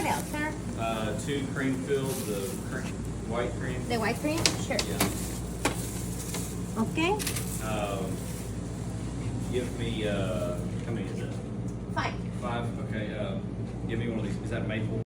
what else, sir? 2 cream fills, the white cream. The white cream? Sure. Yeah. Okay. Give me, how many is it? 5. 5? Okay, give me one of these. Is that maple?